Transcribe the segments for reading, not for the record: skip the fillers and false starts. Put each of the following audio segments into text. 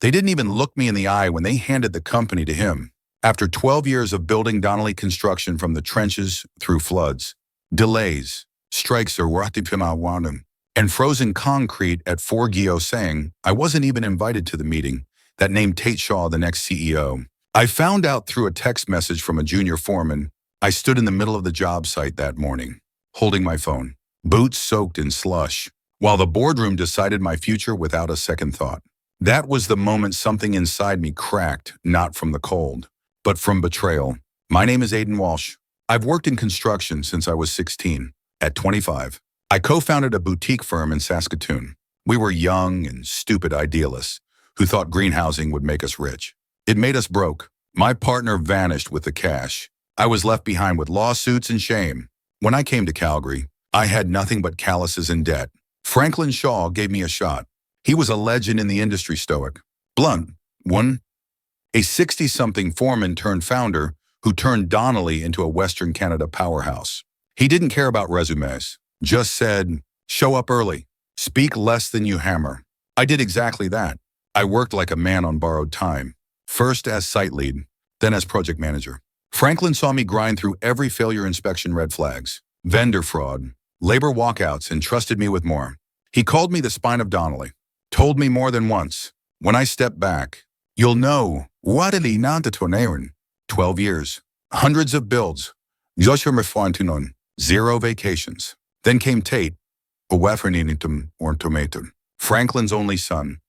They didn't even look me in the eye when they handed the company to him. After 12 years of building Donnelly Construction from the trenches through floods, delays, strikes and frozen concrete at Fort Gio saying I wasn't even invited to the meeting that named Tate Shaw the next CEO. I found out through a text message from a junior foreman. I stood in the middle of the job site that morning, holding my phone, boots soaked in slush, while the boardroom decided my future without a second thought. That was the moment something inside me cracked, not from the cold, but from betrayal. My name is Aiden Walsh. I've worked in construction since I was 16. At 25, I co-founded a boutique firm in Saskatoon. We were young and stupid idealists who thought greenhousing would make us rich. It made us broke. My partner vanished with the cash. I was left behind with lawsuits and shame. When I came to Calgary, I had nothing but calluses and debt. Franklin Shaw gave me a shot. He was a legend in the industry, stoic, blunt, one, a 60-something foreman turned founder who turned Donnelly into a Western Canada powerhouse. He didn't care about resumes, just said, show up early, speak less than you hammer. I did exactly that. I worked like a man on borrowed time, first as site lead, then as project manager. Franklin saw me grind through every failure inspection red flags, vendor fraud, labor walkouts, and trusted me with more. He called me the spine of Donnelly, told me more than once, when I stepped back, you'll know, what did he not to 12 years, hundreds of builds, zero vacations. Then came Tate, Franklin's only son,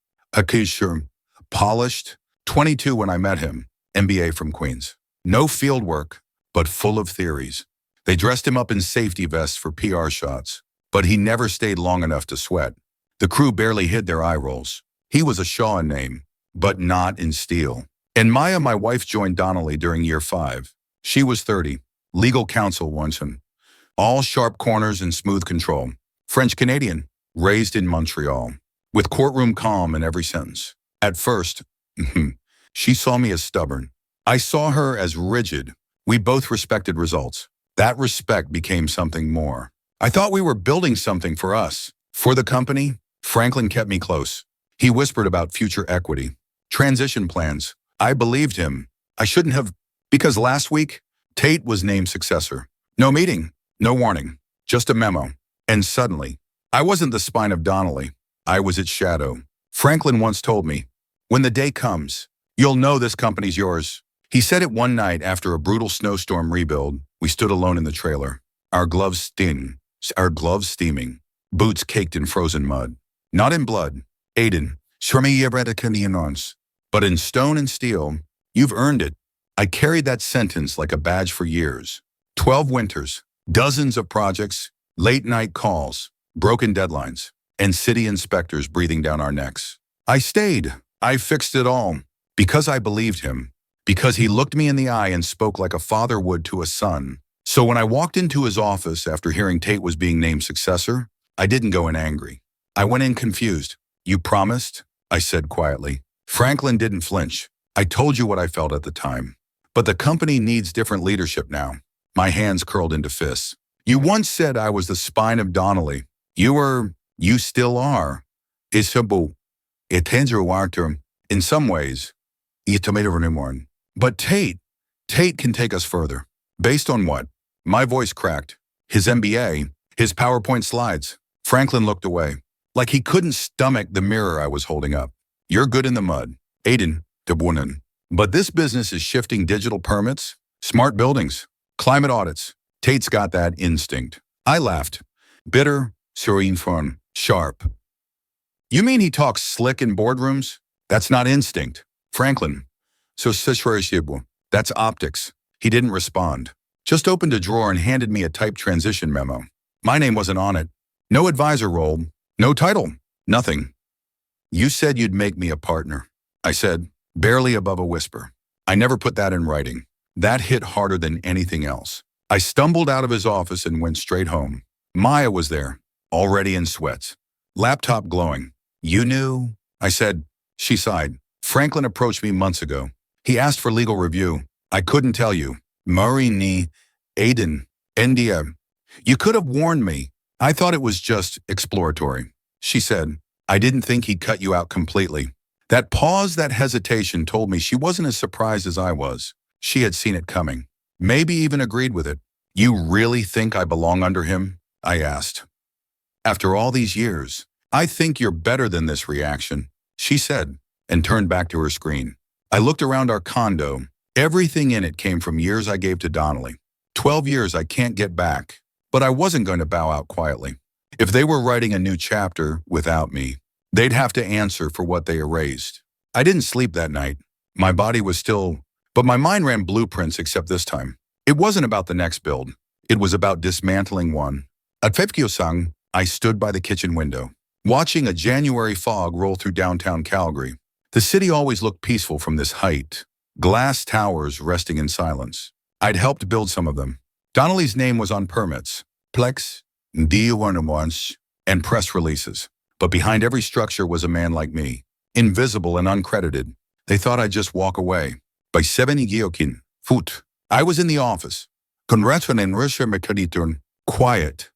polished, 22 when I met him, MBA from Queens. No field work, but full of theories. They dressed him up in safety vests for PR shots, but he never stayed long enough to sweat. The crew barely hid their eye rolls. He was a Shaw in name, but not in steel. And Maya, my wife, joined Donnelly during year 5. She was 30, legal counsel once, all sharp corners and smooth control. French-Canadian, raised in Montreal, with courtroom calm in every sentence. At first, she saw me as stubborn. I saw her as rigid. We both respected results. That respect became something more. I thought we were building something for us. For the company, Franklin kept me close. He whispered about future equity, transition plans. I believed him. I shouldn't have, because last week, Tate was named successor. No meeting, no warning, just a memo. And suddenly, I wasn't the spine of Donnelly. I was its shadow. Franklin once told me, when the day comes, you'll know this company's yours. He said it one night after a brutal snowstorm rebuild. We stood alone in the trailer, our gloves steaming, boots caked in frozen mud. Not in blood, Aiden, but in stone and steel. You've earned it. I carried that sentence like a badge for years. 12 winters, dozens of projects, late night calls, broken deadlines, and city inspectors breathing down our necks. I stayed. I fixed it all because I believed him, because he looked me in the eye and spoke like a father would to a son. So when I walked into his office after hearing Tate was being named successor, I didn't go in angry. I went in confused. You promised? I said quietly. Franklin didn't flinch. I told you what I felt at the time. But the company needs different leadership now. My hands curled into fists. You once said I was the spine of Donnelly. You still are. In some ways, but Tate can take us further. Based on what? My voice cracked. His MBA, his PowerPoint slides. Franklin looked away, like he couldn't stomach the mirror I was holding up. You're good in the mud, Aiden, but this business is shifting digital permits, smart buildings, climate audits. Tate's got that instinct. I laughed. Bitter, serene, fun, sharp. You mean he talks slick in boardrooms? That's not instinct. Franklin. So that's optics. He didn't respond. Just opened a drawer and handed me a typed transition memo. My name wasn't on it. No advisor role. No title. Nothing. You said you'd make me a partner. I said, barely above a whisper. I never put that in writing. That hit harder than anything else. I stumbled out of his office and went straight home. Maya was there, already in sweats, laptop glowing. You knew? I said. She sighed. Franklin approached me months ago. He asked for legal review. I couldn't tell you. Marini, Aiden, India. You could have warned me. I thought it was just exploratory. She said, I didn't think he'd cut you out completely. That pause, that hesitation told me she wasn't as surprised as I was. She had seen it coming. Maybe even agreed with it. You really think I belong under him? I asked. After all these years, I think you're better than this reaction, she said, and turned back to her screen. I looked around our condo. Everything in it came from years I gave to Donnelly. 12 years I can't get back, but I wasn't going to bow out quietly. If they were writing a new chapter without me, they'd have to answer for what they erased. I didn't sleep that night. My body was still, but my mind ran blueprints except this time. It wasn't about the next build. It was about dismantling one. At Fevkyo-sang, I stood by the kitchen window, watching a January fog roll through downtown Calgary. The city always looked peaceful from this height, glass towers resting in silence. I'd helped build some of them. Donnelly's name was on permits, plex, once, and press releases. But behind every structure was a man like me, invisible and uncredited. They thought I'd just walk away. By 70 Gyokin, foot. I was in the office. Quiet.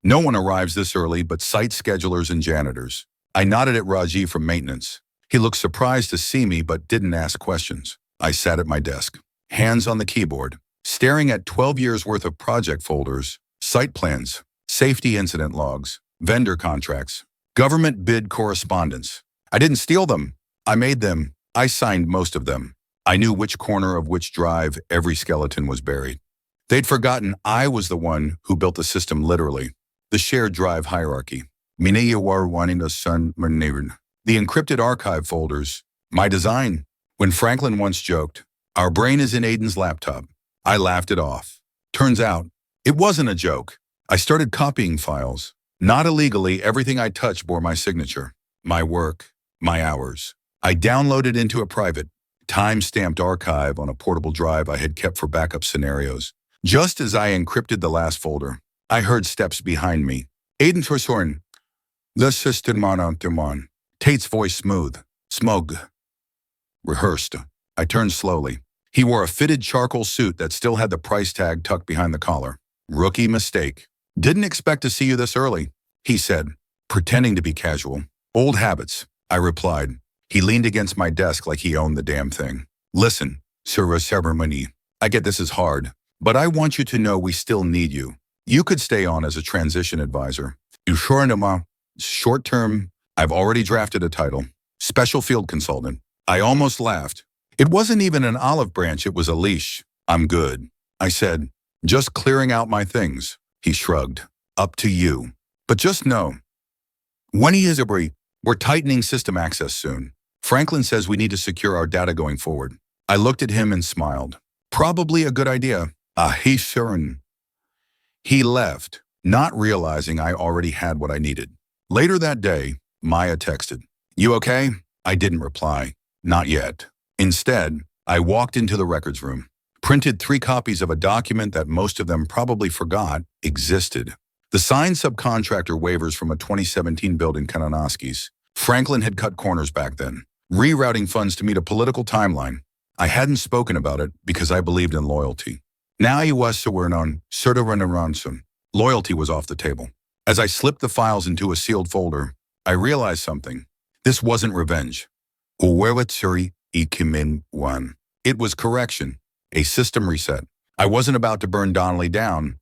No one arrives this early but site schedulers and janitors. I nodded at Raji from maintenance. He looked surprised to see me but didn't ask questions. I sat at my desk, hands on the keyboard, staring at 12 years worth of project folders, site plans, safety incident logs, vendor contracts, government bid correspondence. I didn't steal them. I made them. I signed most of them. I knew which corner of which drive every skeleton was buried. They'd forgotten I was the one who built the system literally. The shared drive hierarchy. The encrypted archive folders. My design. When Franklin once joked, "Our brain is in Aiden's laptop," I laughed it off. Turns out, it wasn't a joke. I started copying files. Not illegally, everything I touched bore my signature. My work, my hours. I downloaded into a private, time-stamped archive on a portable drive I had kept for backup scenarios. Just as I encrypted the last folder, I heard steps behind me. Aiden Torsorn. The system on. Tate's voice smooth, smug, rehearsed. I turned slowly. He wore a fitted charcoal suit that still had the price tag tucked behind the collar. Rookie mistake. Didn't expect to see you this early, he said, pretending to be casual. Old habits, I replied. He leaned against my desk like he owned the damn thing. Listen, Sir Ceremony, I get this is hard, but I want you to know we still need you. You could stay on as a transition advisor. Short term, I've already drafted a title. Special field consultant. I almost laughed. It wasn't even an olive branch, it was a leash. I'm good, I said, just clearing out my things. He shrugged. Up to you. But just know, when he is a brief, we're tightening system access soon. Franklin says we need to secure our data going forward. I looked at him and smiled. Probably a good idea. He's sure. He left, not realizing I already had what I needed. Later that day, Maya texted, "You okay?" I didn't reply. Not yet. Instead, I walked into the records room, printed 3 copies of a document that most of them probably forgot existed. The signed subcontractor waivers from a 2017 build in Kananaskis. Franklin had cut corners back then, rerouting funds to meet a political timeline. I hadn't spoken about it because I believed in loyalty. Now you was on Ranson. Loyalty was off the table. As I slipped the files into a sealed folder, I realized something. This wasn't revenge. It was correction, a system reset. I wasn't about to burn Donnelly down.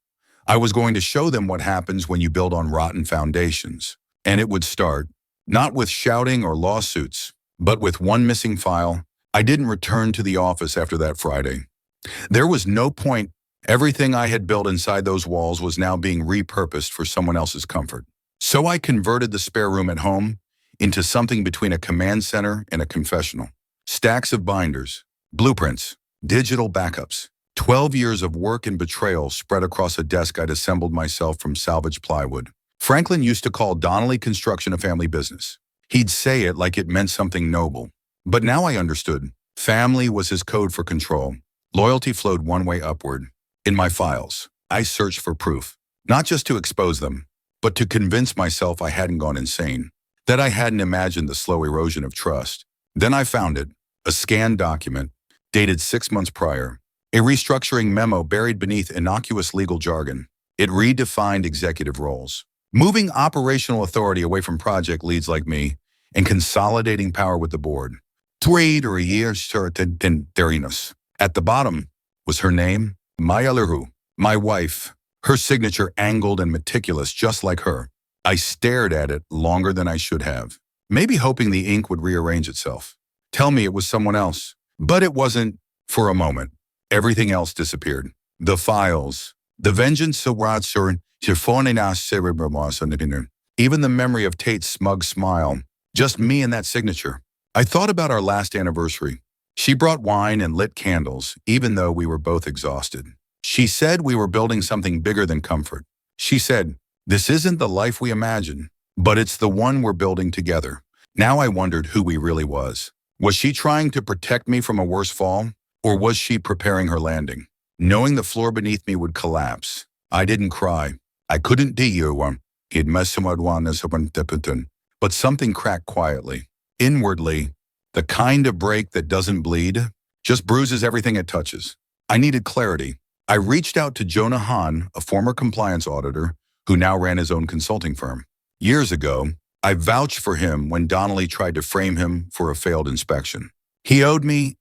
I was going to show them what happens when you build on rotten foundations. And it would start, not with shouting or lawsuits, but with one missing file. I didn't return to the office after that Friday. There was no point. Everything I had built inside those walls was now being repurposed for someone else's comfort. So I converted the spare room at home into something between a command center and a confessional. Stacks of binders, blueprints, digital backups, 12 years of work and betrayal spread across a desk I'd assembled myself from salvaged plywood. Franklin used to call Donnelly Construction a family business. He'd say it like it meant something noble. But now I understood. Family was his code for control. Loyalty flowed one way upward. In my files, I searched for proof, not just to expose them, but to convince myself I hadn't gone insane, that I hadn't imagined the slow erosion of trust. Then I found it, a scanned document, dated 6 months prior, a restructuring memo buried beneath innocuous legal jargon. It redefined executive roles, moving operational authority away from project leads like me and consolidating power with the board. Three or years certain theriness. At the bottom was her name, Maya Leroux, my wife, her signature angled and meticulous just like her. I stared at it longer than I should have, maybe hoping the ink would rearrange itself. Tell me it was someone else. But it wasn't for a moment. Everything else disappeared. The files, the vengeance of Watson, even the memory of Tate's smug smile, just me and that signature. I thought about our last anniversary. She brought wine and lit candles, even though we were both exhausted. She said we were building something bigger than comfort. She said, this isn't the life we imagine, but it's the one we're building together. Now I wondered who we really was. Was she trying to protect me from a worse fall, or was she preparing her landing? Knowing the floor beneath me would collapse, I didn't cry. I couldn't but something cracked quietly. Inwardly, the kind of break that doesn't bleed, just bruises everything it touches. I needed clarity. I reached out to Jonah Hahn, a former compliance auditor who now ran his own consulting firm. Years ago, I vouched for him when Donnelly tried to frame him for a failed inspection. He owed me.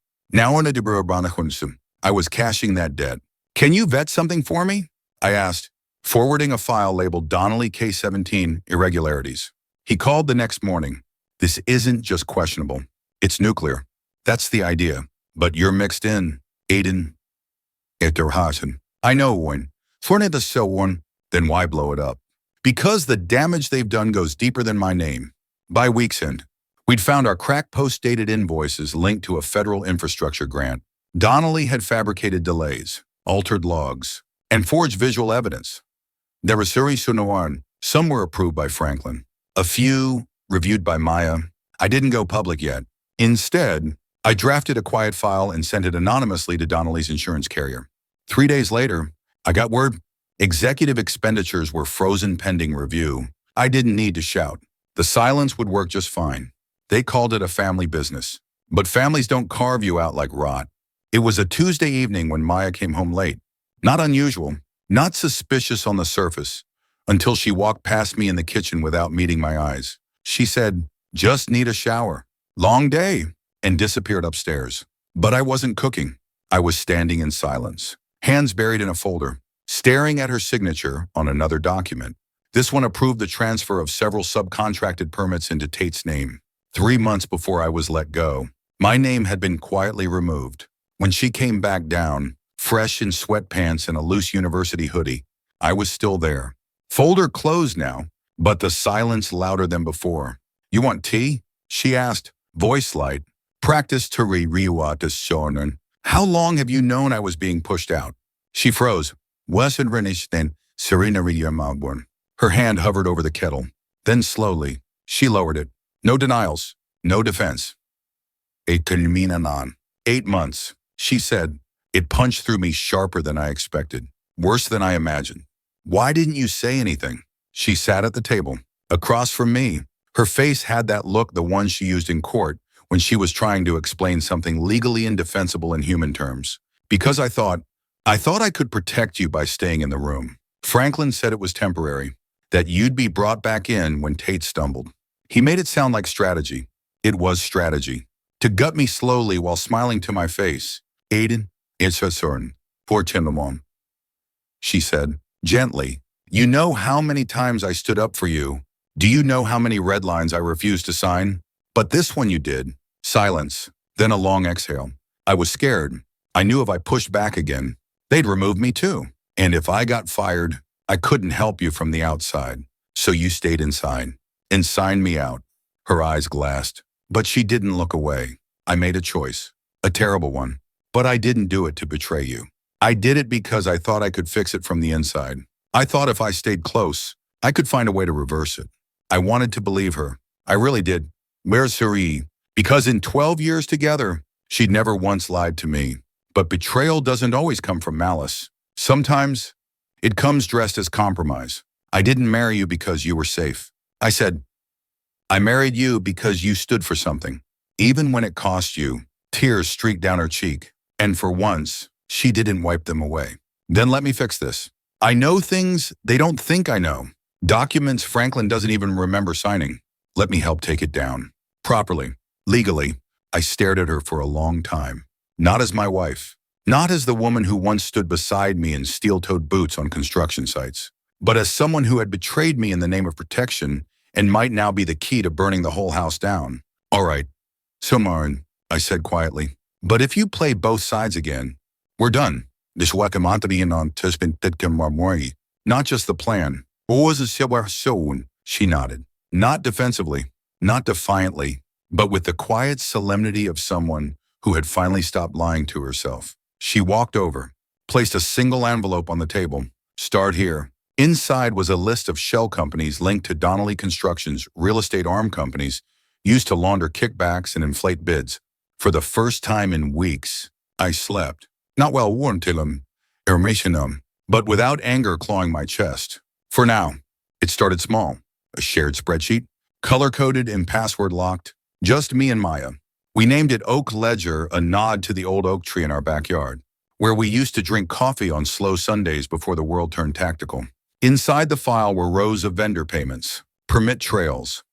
I was cashing that debt. Can you vet something for me? I asked, forwarding a file labeled Donnelly K-17 Irregularities. He called the next morning. This isn't just questionable. It's nuclear. That's the idea. But you're mixed in, Aiden. I know when. Then why blow it up? Because the damage they've done goes deeper than my name. By week's end, we'd found our cracked post-dated invoices linked to a federal infrastructure grant. Donnelly had fabricated delays, altered logs, and forged visual evidence. There were some were approved by Franklin. A few reviewed by Maya. I didn't go public yet. Instead, I drafted a quiet file and sent it anonymously to Donnelly's insurance carrier. 3 days later, I got word executive expenditures were frozen pending review. I didn't need to shout. The silence would work just fine. They called it a family business. But families don't carve you out like rot. It was a Tuesday evening when Maya came home late. Not unusual, not suspicious on the surface, until she walked past me in the kitchen without meeting my eyes. She said, just need a shower. Long day, and disappeared upstairs. But I wasn't cooking. I was standing in silence, hands buried in a folder, staring at her signature on another document. This one approved the transfer of several subcontracted permits into Tate's name. 3 months before I was let go, my name had been quietly removed. When she came back down, fresh in sweatpants and a loose university hoodie, I was still there. Folder closed now, but the silence louder than before. You want tea? She asked, voice light. Practice to rewrote this shonen. How long have you known I was being pushed out? She froze. Wesson Renish then Serena Riyamalborn. Her hand hovered over the kettle. Then slowly, she lowered it. No denials, no defense. 8 months, she said. It punched through me sharper than I expected. Worse than I imagined. Why didn't you say anything? She sat at the table, across from me. Her face had that look, the one she used in court when she was trying to explain something legally indefensible in human terms. Because I thought I could protect you by staying in the room. Franklin said it was temporary, that you'd be brought back in when Tate stumbled. He made it sound like strategy. It was strategy. To gut me slowly while smiling to my face. Aiden, it's a certain. Poor Tindamon. She said, gently, you know how many times I stood up for you. Do you know how many red lines I refused to sign? But this one you did. Silence, then a long exhale. I was scared. I knew if I pushed back again, they'd remove me too. And if I got fired, I couldn't help you from the outside. So you stayed inside and signed me out. Her eyes glassed, but she didn't look away. I made a choice, a terrible one, but I didn't do it to betray you. I did it because I thought I could fix it from the inside. I thought if I stayed close, I could find a way to reverse it. I wanted to believe her. I really did. Where's Suri? Because in 12 years together, she'd never once lied to me. But betrayal doesn't always come from malice. Sometimes it comes dressed as compromise. I didn't marry you because you were safe. I said, I married you because you stood for something. Even when it cost you. Tears streaked down her cheek. And for once, she didn't wipe them away. Then let me fix this. I know things they don't think I know. Documents Franklin doesn't even remember signing. Let me help take it down. Properly, legally, I stared at her for a long time. Not as my wife. Not as the woman who once stood beside me in steel-toed boots on construction sites. But as someone who had betrayed me in the name of protection and might now be the key to burning the whole house down. All right, so Marin, I said quietly. But if you play both sides again, we're done. Not just the plan. She nodded. Not defensively, not defiantly, but with the quiet solemnity of someone who had finally stopped lying to herself. She walked over, placed a single envelope on the table. Start here. Inside was a list of shell companies linked to Donnelly Construction's real estate arm companies used to launder kickbacks and inflate bids. For the first time in weeks, I slept. Not well worn till but without anger clawing my chest. For now, it started small. A shared spreadsheet, color-coded and password-locked, just me and Maya. We named it Oak Ledger, a nod to the old oak tree in our backyard, where we used to drink coffee on slow Sundays before the world turned tactical. Inside the file were rows of vendor payments, permit trails,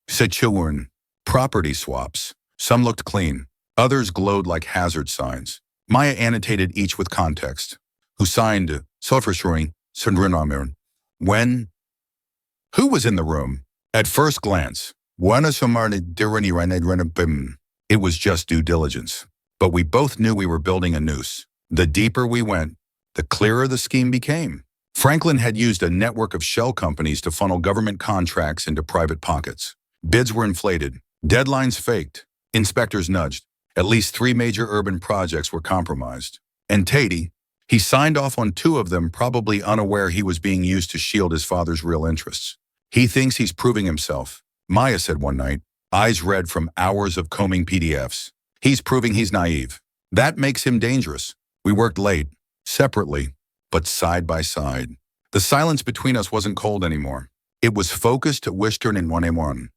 Sechurn, property swaps. Some looked clean, others glowed like hazard signs. Maya annotated each with context. Who signed Sulfurshring Sundrinamir? When? Who was in the room? At first glance, it was just due diligence. But we both knew we were building a noose. The deeper we went, the clearer the scheme became. Franklin had used a network of shell companies to funnel government contracts into private pockets. Bids were inflated, deadlines faked, inspectors nudged. At least 3 major urban projects were compromised. And Tatey, he signed off on 2 of them, probably unaware he was being used to shield his father's real interests. He thinks he's proving himself, Maya said one night, eyes red from hours of combing PDFs. He's proving he's naive. That makes him dangerous. We worked late, separately, but side by side. The silence between us wasn't cold anymore. It was focused, western and one-on-one.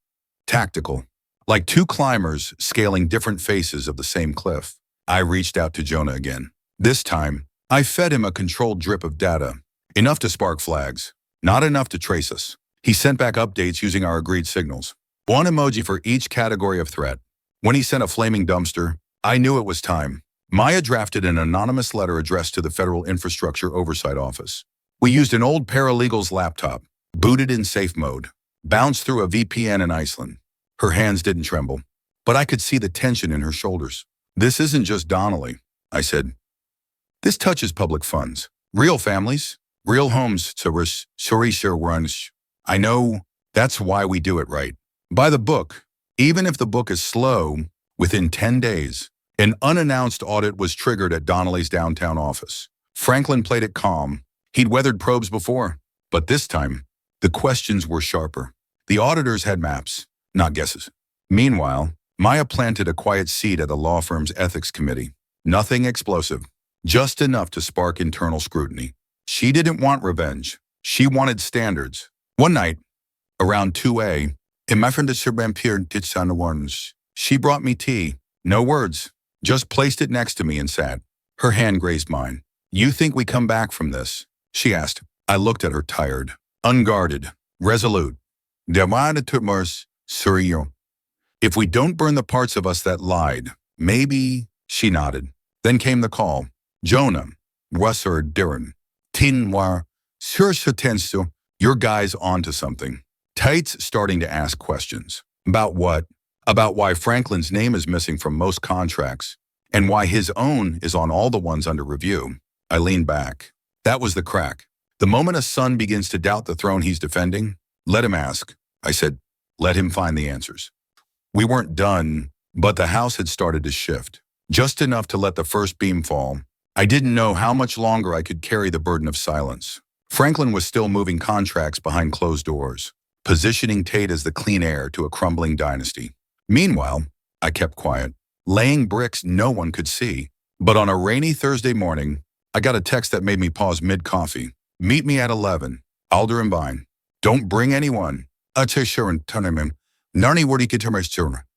Tactical. Like 2 climbers scaling different faces of the same cliff. I reached out to Jonah again. This time, I fed him a controlled drip of data. Enough to spark flags. Not enough to trace us. He sent back updates using our agreed signals. 1 emoji for each category of threat. When he sent a flaming dumpster, I knew it was time. Maya drafted an anonymous letter addressed to the Federal Infrastructure Oversight Office. We used an old paralegal's laptop, booted in safe mode, bounced through a VPN in Iceland. Her hands didn't tremble, but I could see the tension in her shoulders. This isn't just Donnelly, I said. This touches public funds, real families, real homes. I know that's why we do it right. By the book, even if the book is slow, within 10 days, an unannounced audit was triggered at Donnelly's downtown office. Franklin played it calm. He'd weathered probes before, but this time, the questions were sharper. The auditors had maps, not guesses. Meanwhile, Maya planted a quiet seed at the law firm's ethics committee. Nothing explosive, just enough to spark internal scrutiny. She didn't want revenge. She wanted standards. One night, around 2 she brought me tea. No words, just placed it next to me and sat. Her hand grazed mine. You think we come back from this? She asked. I looked at her tired, unguarded, resolute. If we don't burn the parts of us that lied, maybe, she nodded. Then came the call. Jonah, Wasser Diren, Tinwar, Sur your guy's onto something. Tate's starting to ask questions. About what? About why Franklin's name is missing from most contracts, and why his own is on all the ones under review. I leaned back. That was the crack. The moment a son begins to doubt the throne he's defending, let him ask. I said, let him find the answers. We weren't done, but the house had started to shift. Just enough to let the first beam fall. I didn't know how much longer I could carry the burden of silence. Franklin was still moving contracts behind closed doors, positioning Tate as the clean heir to a crumbling dynasty. Meanwhile, I kept quiet, laying bricks no one could see. But on a rainy Thursday morning, I got a text that made me pause mid-coffee. Meet me at 11, Alder and Vine. Don't bring anyone.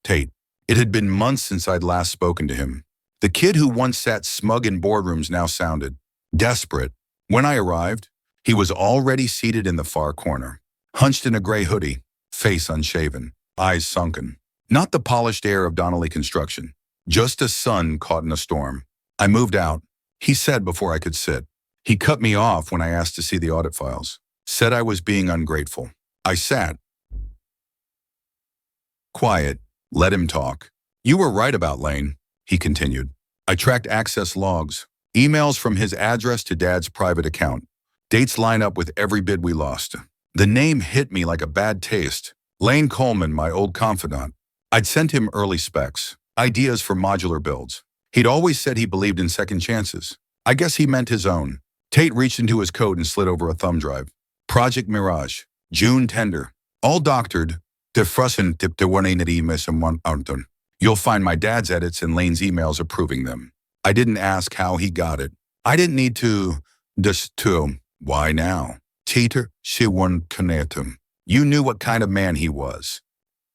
Tate. It had been months since I'd last spoken to him. The kid who once sat smug in boardrooms now sounded desperate. When I arrived, he was already seated in the far corner, hunched in a gray hoodie, face unshaven, eyes sunken. Not the polished air of Donnelly Construction, just a sun caught in a storm. I moved out, he said before I could sit. He cut me off when I asked to see the audit files. Said I was being ungrateful. I sat. Quiet. Let him talk. You were right about Lane, he continued. I tracked access logs, emails from his address to Dad's private account. Dates line up with every bid we lost. The name hit me like a bad taste. Lane Coleman, my old confidant. I'd sent him early specs, ideas for modular builds. He'd always said he believed in second chances. I guess he meant his own. Tate reached into his coat and slid over a thumb drive. Project Mirage, June tender. All doctored. You'll find my dad's edits and Lane's emails approving them. I didn't ask how he got it. I didn't need to. Why now? Teeter, she won canatum. You knew what kind of man he was.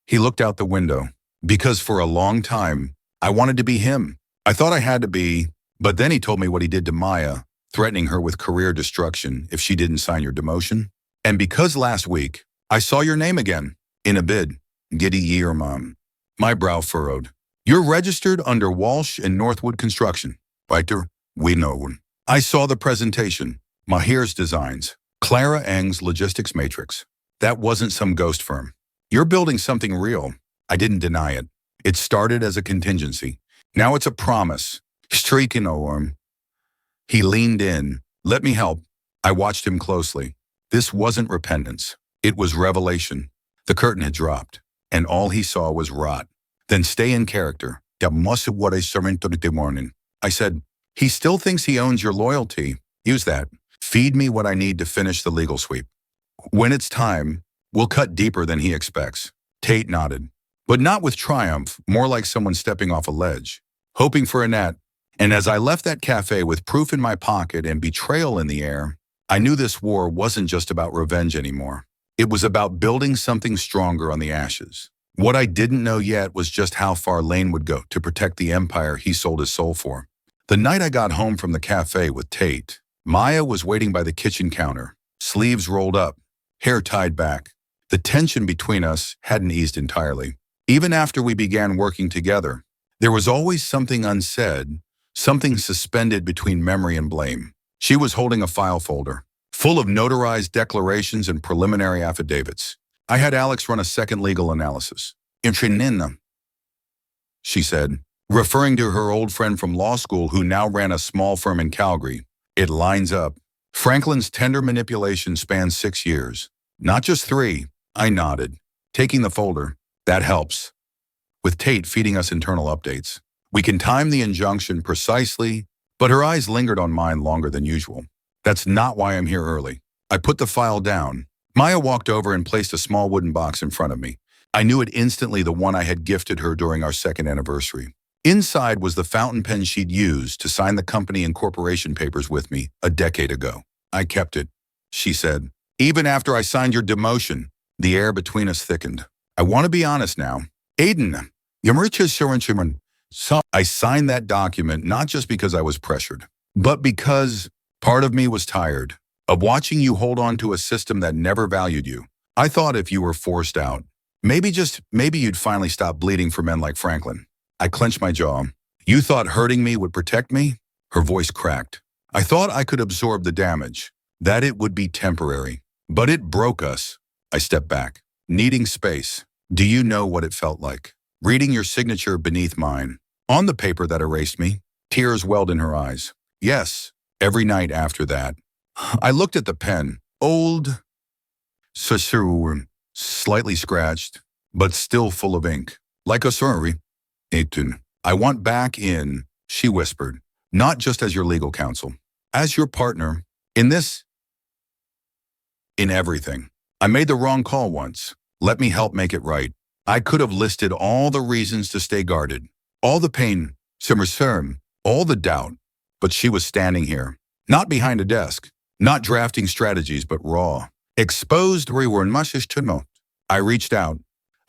He looked out the window. Because for a long time, I wanted to be him. I thought I had to be, but then he told me what he did to Maya, threatening her with career destruction if she didn't sign your demotion. And because last week, I saw your name again, in a bid. Giddy year, Mom. My brow furrowed. You're registered under Walsh and Northwood Construction. Weiter, we know. I saw the presentation. Mahir's Designs. Clara Eng's Logistics Matrix. That wasn't some ghost firm. You're building something real. I didn't deny it. It started as a contingency. Now it's a promise. Streaking orm. He leaned in. Let me help. I watched him closely. This wasn't repentance. It was revelation. The curtain had dropped, and all he saw was rot. Then stay in character. I said, he still thinks he owns your loyalty. Use that. Feed me what I need to finish the legal sweep. When it's time, we'll cut deeper than he expects. Tate nodded, but not with triumph, more like someone stepping off a ledge, hoping for a net. And as I left that cafe with proof in my pocket and betrayal in the air, I knew this war wasn't just about revenge anymore. It was about building something stronger on the ashes. What I didn't know yet was just how far Lane would go to protect the empire he sold his soul for. The night I got home from the cafe with Tate, Maya was waiting by the kitchen counter, sleeves rolled up, hair tied back. The tension between us hadn't eased entirely. Even after we began working together, there was always something unsaid, something suspended between memory and blame. She was holding a file folder, full of notarized declarations and preliminary affidavits. I had Alex run a second legal analysis. Imtrinina, she said, referring to her old friend from law school who now ran a small firm in Calgary. It lines up. Franklin's tender manipulation spans 6 years, not just 3. I nodded, taking the folder. That helps. With Tate feeding us internal updates, we can time the injunction precisely, but her eyes lingered on mine longer than usual. That's not why I'm here early. I put the file down. Maya walked over and placed a small wooden box in front of me. I knew it instantly, the one I had gifted her during our 2nd anniversary. Inside was the fountain pen she'd used to sign the company and corporation papers with me a decade ago. I kept it, she said. Even after I signed your demotion, the air between us thickened. I want to be honest now. Aiden, I signed that document not just because I was pressured, but because part of me was tired of watching you hold on to a system that never valued you. I thought if you were forced out, maybe you'd finally stop bleeding for men like Franklin. I clenched my jaw. You thought hurting me would protect me? Her voice cracked. I thought I could absorb the damage, that it would be temporary. But it broke us. I stepped back, needing space. Do you know what it felt like? Reading your signature beneath mine, on the paper that erased me. Tears welled in her eyes. Yes, every night after that. I looked at the pen, old, slightly scratched, but still full of ink. Like a sorry. Aiden, I want back in, she whispered, not just as your legal counsel, as your partner, in this, in everything. I made the wrong call once. Let me help make it right. I could have listed all the reasons to stay guarded, all the pain, all the doubt, but she was standing here, not behind a desk, not drafting strategies, but raw, exposed. I reached out.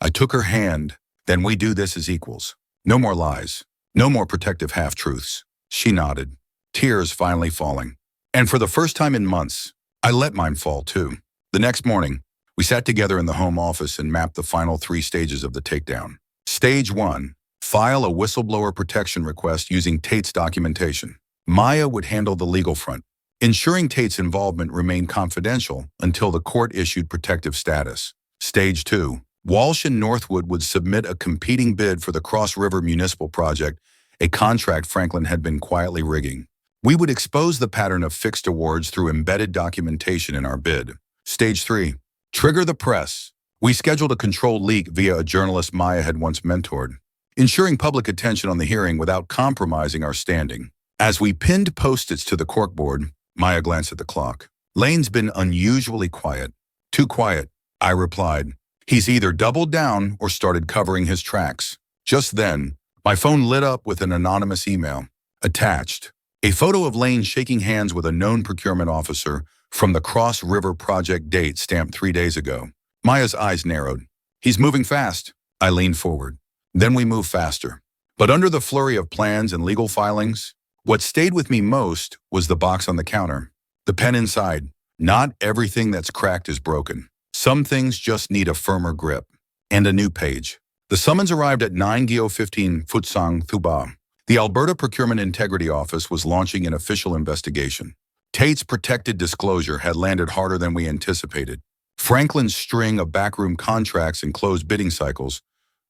I took her hand. Then we do this as equals. No more lies. No more protective half-truths. She nodded, tears finally falling. And for the first time in months, I let mine fall too. The next morning, we sat together in the home office and mapped the final 3 stages of the takedown. Stage 1. File a whistleblower protection request using Tate's documentation. Maya would handle the legal front, ensuring Tate's involvement remained confidential until the court issued protective status. Stage 2. Walsh and Northwood would submit a competing bid for the Cross River Municipal Project, a contract Franklin had been quietly rigging. We would expose the pattern of fixed awards through embedded documentation in our bid. Stage 3. Trigger the press. We scheduled a controlled leak via a journalist Maya had once mentored, ensuring public attention on the hearing without compromising our standing. As we pinned post-its to the corkboard, Maya glanced at the clock. Lane's been unusually quiet. Too quiet, I replied. He's either doubled down or started covering his tracks. Just then, my phone lit up with an anonymous email. Attached, a photo of Lane shaking hands with a known procurement officer from the Cross River Project, date stamped 3 days ago. Maya's eyes narrowed. He's moving fast. I leaned forward. Then we moved faster. But under the flurry of plans and legal filings, what stayed with me most was the box on the counter. The pen inside. Not everything that's cracked is broken. Some things just need a firmer grip. And a new page. The summons arrived at 9:15 Futsang Thuba. The Alberta Procurement Integrity Office was launching an official investigation. Tate's protected disclosure had landed harder than we anticipated. Franklin's string of backroom contracts and closed bidding cycles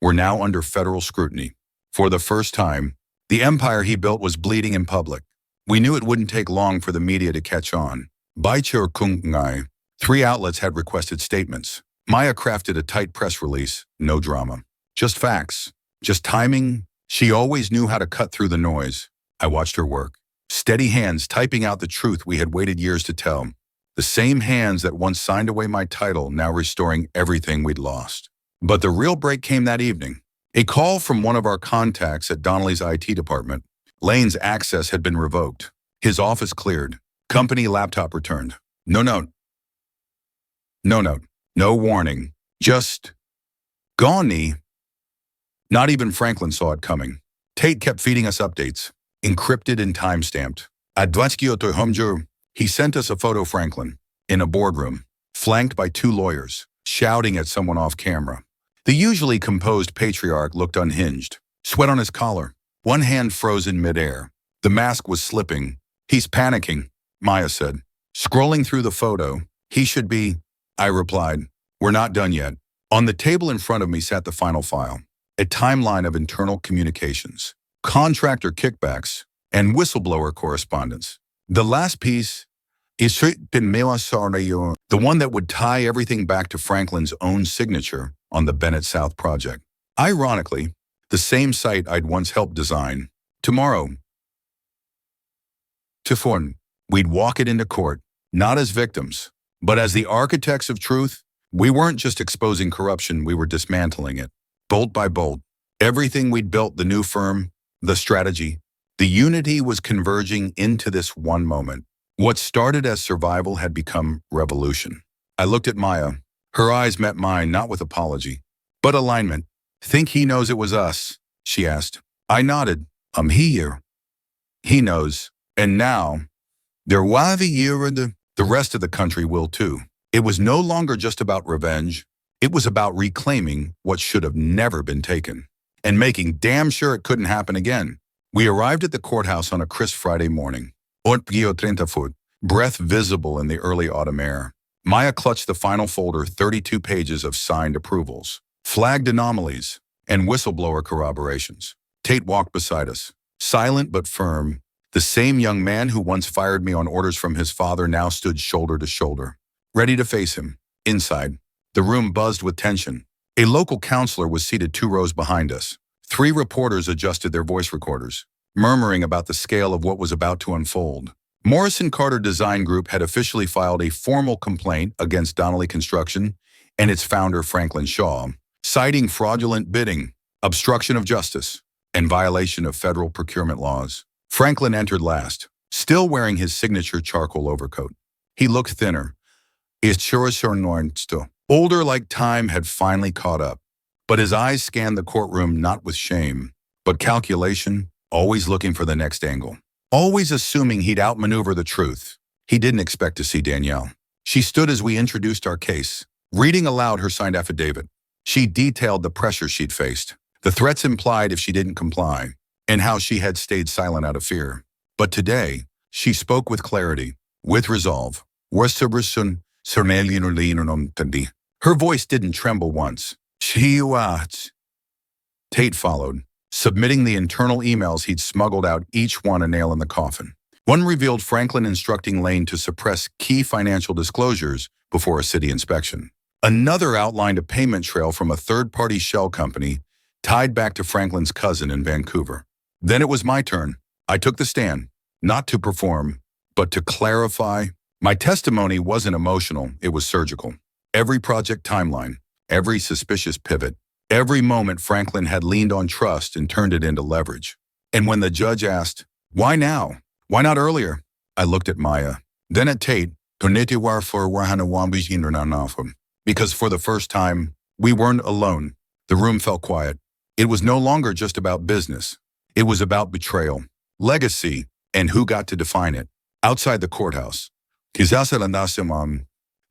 were now under federal scrutiny. For the first time, the empire he built was bleeding in public. We knew it wouldn't take long for the media to catch on. Baichur Kung Ngai. 3 outlets had requested statements. Maya crafted a tight press release, no drama. Just facts, just timing. She always knew how to cut through the noise. I watched her work. Steady hands typing out the truth we had waited years to tell. The same hands that once signed away my title, now restoring everything we'd lost. But the real break came that evening. A call from one of our contacts at Donnelly's IT department. Lane's access had been revoked. His office cleared. Company laptop returned. No note. No note. No warning. Just gone. Not even Franklin saw it coming. Tate kept feeding us updates, encrypted and time-stamped. At Dvatskioto Homjur, he sent us a photo of Franklin, in a boardroom, flanked by 2 lawyers, shouting at someone off camera. The usually composed patriarch looked unhinged, sweat on his collar, one hand frozen midair. The mask was slipping. He's panicking, Maya said. Scrolling through the photo, he should be, I replied. We're not done yet. On the table in front of me sat the final file. A timeline of internal communications, contractor kickbacks, and whistleblower correspondence. The last piece is the one that would tie everything back to Franklin's own signature on the Bennett South project. Ironically, the same site I'd once helped design. Tomorrow, we'd walk it into court, not as victims, but as the architects of truth. We weren't just exposing corruption, we were dismantling it. Bolt by bolt, everything we'd built, the new firm, the strategy, the unity was converging into this one moment. What started as survival had become revolution. I looked at Maya. Her eyes met mine, not with apology, but alignment. Think he knows it was us? She asked. I nodded. I'm here. He knows. And now, the rest of the country will too. It was no longer just about revenge. It was about reclaiming what should have never been taken and making damn sure it couldn't happen again. We arrived at the courthouse on a crisp Friday morning. Breath visible in the early autumn air. Maya clutched the final folder, 32 pages of signed approvals, flagged anomalies, and whistleblower corroborations. Tate walked beside us, silent but firm. The same young man who once fired me on orders from his father now stood shoulder to shoulder, ready to face him. Inside, the room buzzed with tension. A local counselor was seated 2 rows behind us. 3 reporters adjusted their voice recorders, murmuring about the scale of what was about to unfold. Morrison Carter Design Group had officially filed a formal complaint against Donnelly Construction and its founder Franklin Shaw, citing fraudulent bidding, obstruction of justice, and violation of federal procurement laws. Franklin entered last, still wearing his signature charcoal overcoat. He looked thinner. Older, like time had finally caught up. But his eyes scanned the courtroom not with shame, but calculation, always looking for the next angle. Always assuming he'd outmaneuver the truth. He didn't expect to see Danielle. She stood as we introduced our case, reading aloud her signed affidavit. She detailed the pressure she'd faced, The threats implied if she didn't comply, and how she had stayed silent out of fear. But today, she spoke with clarity, with resolve. Her voice didn't tremble once. Tate followed, submitting the internal emails he'd smuggled out, each one a nail in the coffin. One revealed Franklin instructing Lane to suppress key financial disclosures before a city inspection. Another outlined a payment trail from a third-party shell company tied back to Franklin's cousin in Vancouver. Then it was my turn. I took the stand, not to perform, but to clarify. My testimony wasn't emotional, it was surgical. Every project timeline, every suspicious pivot, every moment Franklin had leaned on trust and turned it into leverage. And when the judge asked, "Why now? Why not earlier?" I looked at Maya, then at Tate, because for the first time, we weren't alone. The room felt quiet. It was no longer just about business. It was about betrayal, legacy, and who got to define it. Outside the courthouse,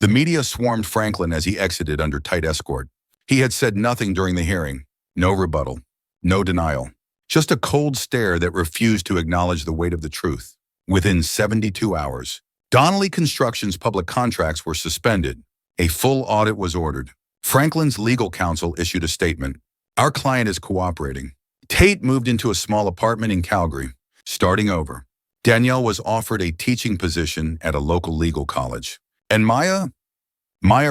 the media swarmed Franklin as he exited under tight escort. He had said nothing during the hearing, no rebuttal, no denial, just a cold stare that refused to acknowledge the weight of the truth. Within 72 hours, Donnelly Construction's public contracts were suspended. A full audit was ordered. Franklin's legal counsel issued a statement. Our client is cooperating. Tate moved into a small apartment in Calgary, starting over. Danielle was offered a teaching position at a local legal college. And Maya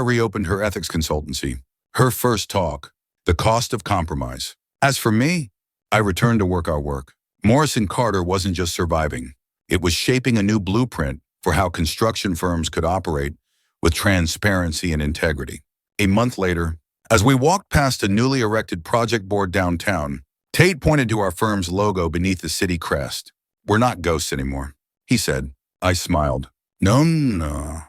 reopened her ethics consultancy. Her first talk, the cost of compromise. As for me, I returned to our work. Morrison Carter wasn't just surviving. It was shaping a new blueprint for how construction firms could operate with transparency and integrity. A month later, as we walked past a newly erected project board downtown, Tate pointed to our firm's logo beneath the city crest. "We're not ghosts anymore," he said. I smiled. No.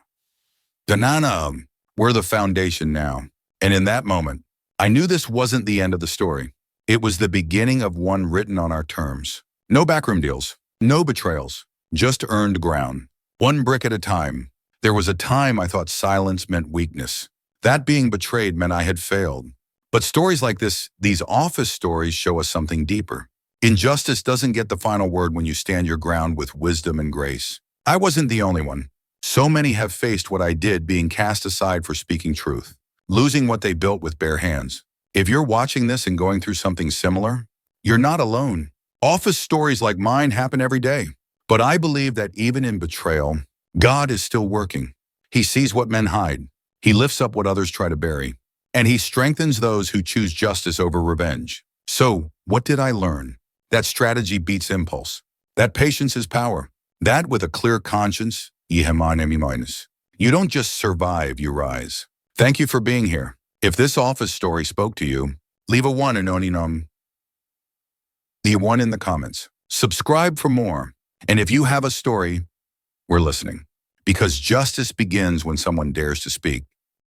Danana, we're the foundation now. And in that moment, I knew this wasn't the end of the story. It was the beginning of one written on our terms. No backroom deals, no betrayals, just earned ground. One brick at a time. There was a time I thought silence meant weakness. That being betrayed meant I had failed. But stories like this, these office stories, show us something deeper. Injustice doesn't get the final word when you stand your ground with wisdom and grace. I wasn't the only one. So many have faced what I did, being cast aside for speaking truth, losing what they built with bare hands. If you're watching this and going through something similar, you're not alone. Office stories like mine happen every day. But I believe that even in betrayal, God is still working. He sees what men hide. He lifts up what others try to bury. And he strengthens those who choose justice over revenge. So, what did I learn? That strategy beats impulse. That patience is power. That with a clear conscience, you don't just survive, you rise. Thank you for being here. If this office story spoke to you, leave a 1 and the 1 in the comments. Subscribe for more. And if you have a story, we're listening. Because justice begins when someone dares to speak.